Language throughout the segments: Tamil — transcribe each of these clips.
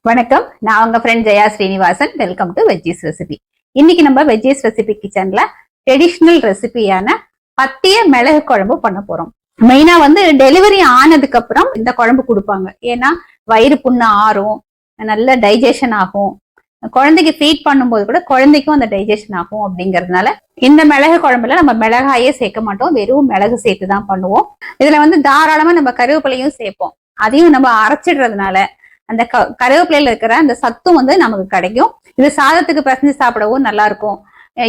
வணக்கம், நான் உங்க friend Jaya Srinivasan. Welcome to veggies recipe. இன்னைக்கு நம்ம வெஜ்ஜீஸ் ரெசிபி கிச்சன்ல ட்ரெடிஷ்னல் ரெசிபியான பத்திய மிளகு குழம்பு பண்ண போறோம். மெயினா டெலிவரி ஆனதுக்கு அப்புறம் இந்த குழம்பு கொடுப்பாங்க. ஏன்னா வயிறு புண்ணு ஆறும், நல்ல டைஜஷன் ஆகும். குழந்தைக்கு ஃபீட் பண்ணும்போது கூட குழந்தைக்கும் அந்த டைஜஷன் ஆகும். அப்படிங்கறதுனால இந்த மிளகு குழம்புல நம்ம மிளகாயே சேர்க்க மாட்டோம், வெறும் மிளகு சேர்த்து தான் பண்ணுவோம். இதுல தாராளமா நம்ம கருவேப்பிலையும் சேர்ப்போம். அதையும் நம்ம அரைச்சிடுறதுனால அந்த கருவேப்பிலையில இருக்கிற அந்த சத்தும் நமக்கு கிடைக்கும். இது சாதத்துக்கு பிசைஞ்சு சாப்பிடவும் நல்லா இருக்கும்.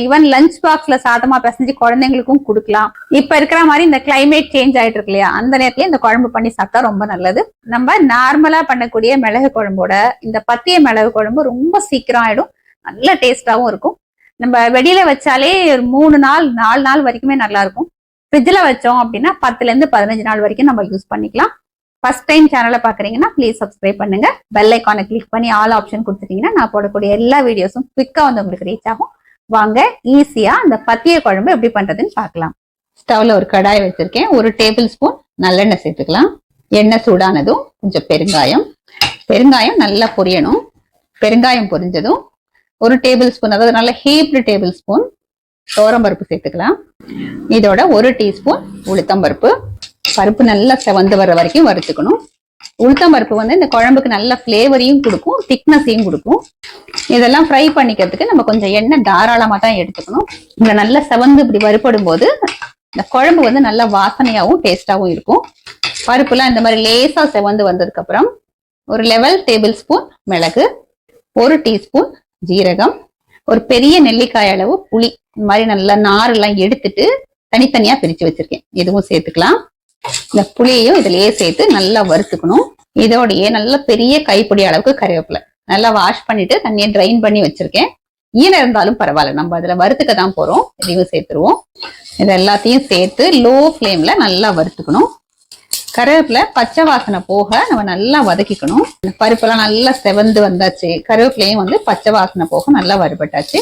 ஈவன் லஞ்ச் பாக்ஸ்ல சாதமா பிசைஞ்சு குழந்தைங்களுக்கும் கொடுக்கலாம். இப்ப இருக்கிற மாதிரி இந்த கிளைமேட் சேஞ்ச் ஆயிட்டு இருக்கு இல்லையா, அந்த நேரத்துல இந்த குழம்பு பண்ணி சாப்பிட்டா ரொம்ப நல்லது. நம்ம நார்மலா பண்ணக்கூடிய மிளகு குழம்போட இந்த பத்திய மிளகு குழம்பு ரொம்ப சீக்கிரம் ஆயிடும், நல்ல டேஸ்டாவும் இருக்கும். நம்ம வெளியில வச்சாலே 3 நாள் 4 நாள் வரைக்குமே நல்லா இருக்கும். ஃப்ரிட்ஜ்ல வச்சோம் அப்படின்னா 10ல இருந்து 15 நாள் வரைக்கும் நம்ம யூஸ் பண்ணிக்கலாம். ஃபர்ஸ்ட் டைம் சேனலை பாக்குறீங்கன்னா ப்ளீஸ் சப்ஸ்கிரைப் பண்ணுங்க. பெல் ஐக்கானை கிளிக் பண்ணி ஆல் ஆப்ஷன் கொடுத்துட்டீங்கன்னா நான் போடக்கூடிய எல்லா வீடியோஸும் குவிக்கா உங்களுக்கு ரீச் ஆகும். வாங்க ஈஸியா இந்த பத்திய குழம்பு எப்படி பண்றதுன்னு பார்க்கலாம். ஸ்டவ்ல ஒரு கடாய் வச்சிருக்கேன். 1 டேபிள் ஸ்பூன் நல்லெண்ணெய் சேர்த்துக்கலாம். எண்ணெய் சூடானதும் கொஞ்சம் பெருங்காயம் நல்லா பொரியணும். பெருங்காயம் பொரிஞ்சதும் 1 டேபிள் ஸ்பூன், அதாவது நல்ல ஹீப்டு டேபிள் ஸ்பூன் துவரம்பருப்பு சேர்த்துக்கலாம். இதோட 1 டீஸ்பூன் உளுத்தம்பருப்பு. பருப்பு நல்லா செவந்து வர்ற வரைக்கும் வறுத்துக்கணும். உளுத்தம்பருப்பு இந்த குழம்புக்கு நல்ல ஃபிளேவரையும் கொடுக்கும், திக்னஸையும் கொடுக்கும். இதெல்லாம் ஃப்ரை பண்ணிக்கிறதுக்கு நம்ம கொஞ்சம் எண்ணெய் தாராளமா தான் எடுத்துக்கணும். இந்த நல்லா செவந்து இப்படி வறுபடும் போது இந்த குழம்பு நல்லா வாசனையாவும் டேஸ்டாவும் இருக்கும். பருப்புலாம் இந்த மாதிரி லேசா செவந்து வந்ததுக்கு அப்புறம் ஒரு லெவல் டேபிள் ஸ்பூன் மிளகு, 1 டீஸ்பூன் ஜீரகம், ஒரு பெரிய நெல்லிக்காய் அளவு புளி இந்த மாதிரி நல்லா நாரெல்லாம் எடுத்துட்டு தனித்தனியா பிரிச்சு வச்சிருக்கேன். இதுவும் சேர்த்துக்கலாம். இந்த புளியையும் இதுலயே சேர்த்து நல்லா வறுத்துக்கணும். இதோடயே நல்ல பெரிய கைப்பிடி அளவுக்கு கருவேப்பிலை நல்லா வாஷ் பண்ணிட்டு தண்ணியை ட்ரைன் பண்ணி வச்சிருக்கேன். ஈரம் இருந்தாலும் பரவாயில்ல, நம்ம அதுல வறுத்துக்க தான் போறோம். இதையும் சேர்த்துருவோம். இது எல்லாத்தையும் சேர்த்து லோ ஃப்ளேம்ல நல்லா வறுத்துக்கணும். கருவேப்பிலை பச்சை வாசனை போக நம்ம நல்லா வதக்கிக்கணும். பருப்பெல்லாம் நல்லா செவந்து வந்தாச்சு, கருவேப்பிலையும் பச்சை வாசனை போக நல்லா வறுபட்டாச்சு.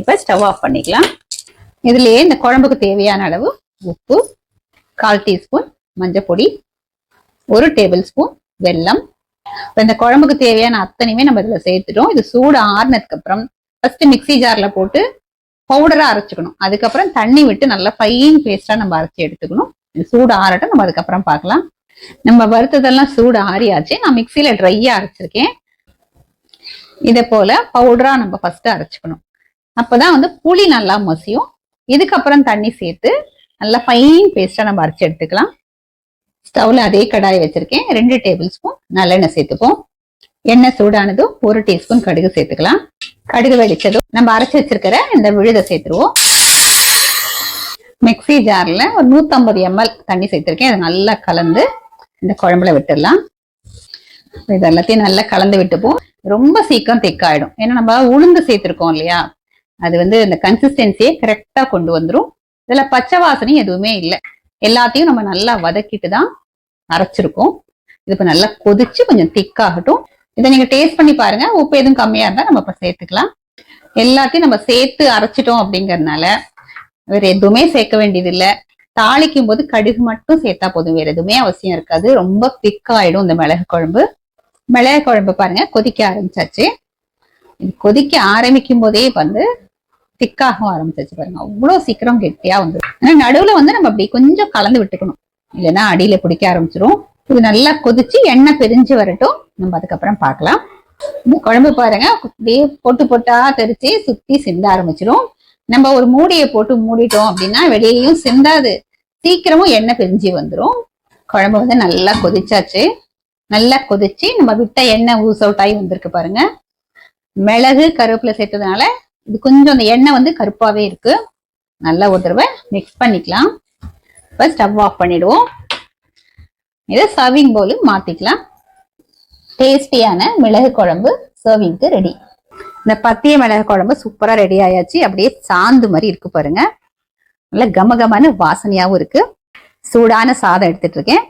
இப்ப ஸ்டவ் ஆஃப் பண்ணிக்கலாம். இதுலயே இந்த குழம்புக்கு தேவையான அளவு உப்பு, 1/4 டீஸ்பூன் மஞ்சள் பொடி, 1 டேபிள் ஸ்பூன் வெல்லம். இந்த குழம்புக்கு தேவையான அத்தனையுமே நம்ம இதுல சேர்த்துட்டோம். இது சூடு ஆறுனதுக்கு அப்புறம் ஃபர்ஸ்ட் மிக்சி ஜார்ல போட்டு பவுடரா அரைச்சுக்கணும். அதுக்கப்புறம் தண்ணி விட்டு நல்லா ஃபைன் பேஸ்டா நம்ம அரைச்சி எடுத்துக்கணும். இது சூடு ஆறட்டும், நம்ம அதுக்கப்புறம் பார்க்கலாம். நம்ம வறுத்ததெல்லாம் சூடு ஆறியாச்சு. நான் மிக்சியில ட்ரையா அரைச்சிருக்கேன். இதை போல பவுடரா நம்ம ஃபர்ஸ்ட் அரைச்சுக்கணும். அப்பதான் புளி நல்லா மசியும். இதுக்கப்புறம் தண்ணி சேர்த்து நல்லா ஃபைன் பேஸ்டா நம்ம அரைச்சி எடுத்துக்கலாம். ஸ்டவ்ல அதே கடாய் வச்சிருக்கேன். 2 டேபிள் ஸ்பூன் நல்லெண்ணெய் சேர்த்துப்போம். எண்ணெய் சூடானதும் 1 டீஸ்பூன் கடுகு சேர்த்துக்கலாம். கடுகு வெடிச்சதும் நம்ம அரைச்சி வச்சிருக்கிற இந்த விழுதை சேர்த்துருவோம். மிக்சி ஜார்ல ஒரு 150 ml தண்ணி சேர்த்திருக்கேன். அதை நல்லா கலந்து இந்த குழம்புல விட்டுடலாம். இது எல்லாத்தையும் நல்லா கலந்து விட்டுப்போம். ரொம்ப சீக்கிரம் திக்காயிடும். ஏன்னா நம்ம உளுந்து சேர்த்திருக்கோம் இல்லையா, அது இந்த கன்சிஸ்டன்சியை கரெக்டா கொண்டு வந்துரும். இதுல பச்சை வாசனை எதுவுமே இல்லை. எல்லாத்தையும் நம்ம நல்லா வதக்கிட்டு தான் அரைச்சிருக்கோம். இது இப்ப நல்லா கொதிச்சு கொஞ்சம் திக்காகட்டும். இதை நீங்க டேஸ்ட் பண்ணி பாருங்க. உப்பு எதுவும் கம்மியா இருந்தா நம்ம இப்ப சேர்த்துக்கலாம். எல்லாத்தையும் நம்ம சேர்த்து அரைச்சிட்டோம் அப்படிங்கறதுனால வேற எதுவுமே சேர்க்க வேண்டியது இல்லை. தாளிக்கும் போது கடுகு மட்டும் சேர்த்தா போதும், வேற எதுவுமே அவசியம் இருக்காது. ரொம்ப திக்காயிடும் இந்த மிளகு குழம்பு. மிளகு குழம்பு பாருங்க கொதிக்க ஆரம்பிச்சாச்சு. இது கொதிக்க ஆரம்பிக்கும் போதே திக்காகவும் ஆரம்பிச்சாச்சு பாருங்க. அவ்வளவு சீக்கிரம் கெட்டியா வந்துடும். ஆனா நடுவுல நம்ம அப்படி கொஞ்சம் கலந்து விட்டுக்கணும், இல்லைன்னா அடியில பிடிக்க ஆரம்பிச்சிரும். இது நல்லா கொதிச்சு எண்ணெய் பிரிஞ்சு வரட்டும், நம்ம அதுக்கப்புறம் பார்க்கலாம். இந்த குழம்பு பாருங்க அப்படியே போட்டு போட்டா தெரிச்சு சுத்தி சிந்த ஆரம்பிச்சிரும். நம்ம ஒரு மூடியை போட்டு மூடிட்டோம் அப்படின்னா வெளியேயும் சிந்தாது, சீக்கிரமும் எண்ணெய் பிரிஞ்சு வந்துடும். குழம்பு நல்லா கொதிச்சாச்சு. நல்லா கொதிச்சு நம்ம விட்ட எண்ணெய் ஊஸ் அவுட் ஆகி வந்திருக்கு பாருங்க. மிளகு கருவேப்பிலை சேர்த்ததுனால இது கொஞ்சம் அந்த எண்ணெய் கருப்பாவே இருக்கு. நல்லா ஒரு தடவை மிக்ஸ் பண்ணிக்கலாம். இப்ப ஸ்டவ் ஆஃப் பண்ணிடுவோம். இதை சர்விங் பவுல் மாத்திக்கலாம். டேஸ்டியான மிளகு குழம்பு சர்விங்க்கு ரெடி. இந்த பத்திய மிளகு குழம்பு சூப்பரா ரெடி ஆயாச்சு. அப்படியே சாந்து மாதிரி இருக்கு பாருங்க. நல்ல கமகமான வாசனையாவும் இருக்கு. சூடான சாதம் எடுத்துட்டு இருக்கேன்.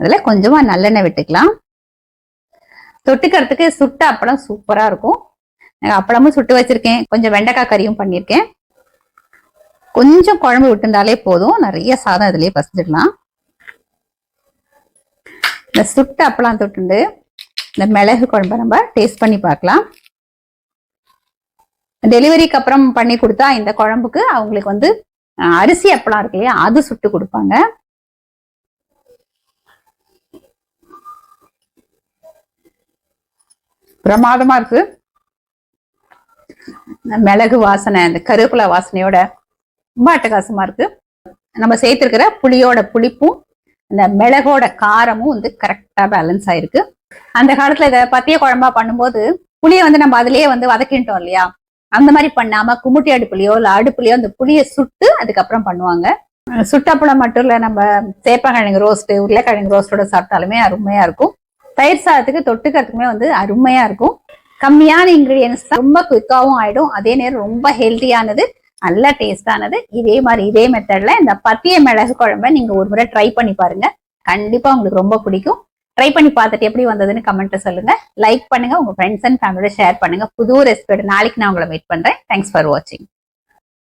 அதுல கொஞ்சமா நல்லெண்ணெய் விட்டுக்கலாம். தொட்டுக்கிறதுக்கு சுட்ட அப்பளம் சூப்பரா இருக்கும். அப்பளமும் சுட்டு வச்சிருக்கேன். கொஞ்சம் வெண்டைக்காய் கறியும் பண்ணியிருக்கேன். கொஞ்சம் குழம்பு விட்டுருந்தாலே போதும், நிறைய சாதம் இதுலயே பசிச்சிடலாம். இந்த சுட்ட அப்பளம் தொட்டுண்டு இந்த மிளகு குழம்பை நம்ம டேஸ்ட் பண்ணி பார்க்கலாம். டெலிவரிக்கு அப்புறம் பண்ணி கொடுத்தா இந்த குழம்புக்கு அவங்களுக்கு வந்து அரிசி அப்பளம் இருக்கு இல்லையா, அது சுட்டு கொடுப்பாங்க. பிரமாதமா இருக்கு. மிளகு வாசனை, அந்த கருவேப்பிலை வாசனையோட ரொம்ப அட்டகாசமா இருக்கு. நம்ம சேர்த்திருக்கிற புளியோட புளிப்பும் இந்த மிளகோட காரமும் வந்து கரெக்டா பேலன்ஸ் ஆயிருக்கு. அந்த காலத்துல இதை பத்திய குழம்பா பண்ணும்போது புளியை வந்து நம்ம அதுலயே வந்து வதக்கிட்டோம் இல்லையா, அந்த மாதிரி பண்ணாம குமுட்டி அடுப்புலையோ இல்ல அடுப்புலையோ அந்த புளியை சுட்டு அதுக்கப்புறம் பண்ணுவாங்க. சுட்டப்பளம் மட்டும் இல்ல, நம்ம சேப்பங்கிழங்கு ரோஸ்ட், உருளைக்கிழங்கு ரோஸ்டோட சாப்பிட்டாலுமே அருமையா இருக்கும். தயிர் சாதத்துக்கு தொட்டுக்கிறதுக்குமே வந்து அருமையா இருக்கும். கம்மியான இன்கிரீடியன்ஸ் தான், ரொம்ப குயிக்காவும் ஆயிடும், அதே நேரம் ரொம்ப ஹெல்த்தியானது, நல்ல டேஸ்டானது. இதே மெத்தட்ல இந்த பத்திய மிளகு குழம்பை நீங்க ஒரு முறை ட்ரை பண்ணி பாருங்க. கண்டிப்பா உங்களுக்கு ரொம்ப பிடிக்கும். ட்ரை பண்ணி பார்த்துட்டு எப்படி வந்ததுன்னு கமெண்ட்ல சொல்லுங்க. லைக் பண்ணுங்க, உங்க ஃப்ரெண்ட்ஸ் அண்ட் ஃபேமிலியோட ஷேர் பண்ணுங்க. புது ரெசிபியோட நாளைக்கு நான் உங்களை மீட் பண்றேன். தேங்க்ஸ் ஃபார் வாட்சிங்.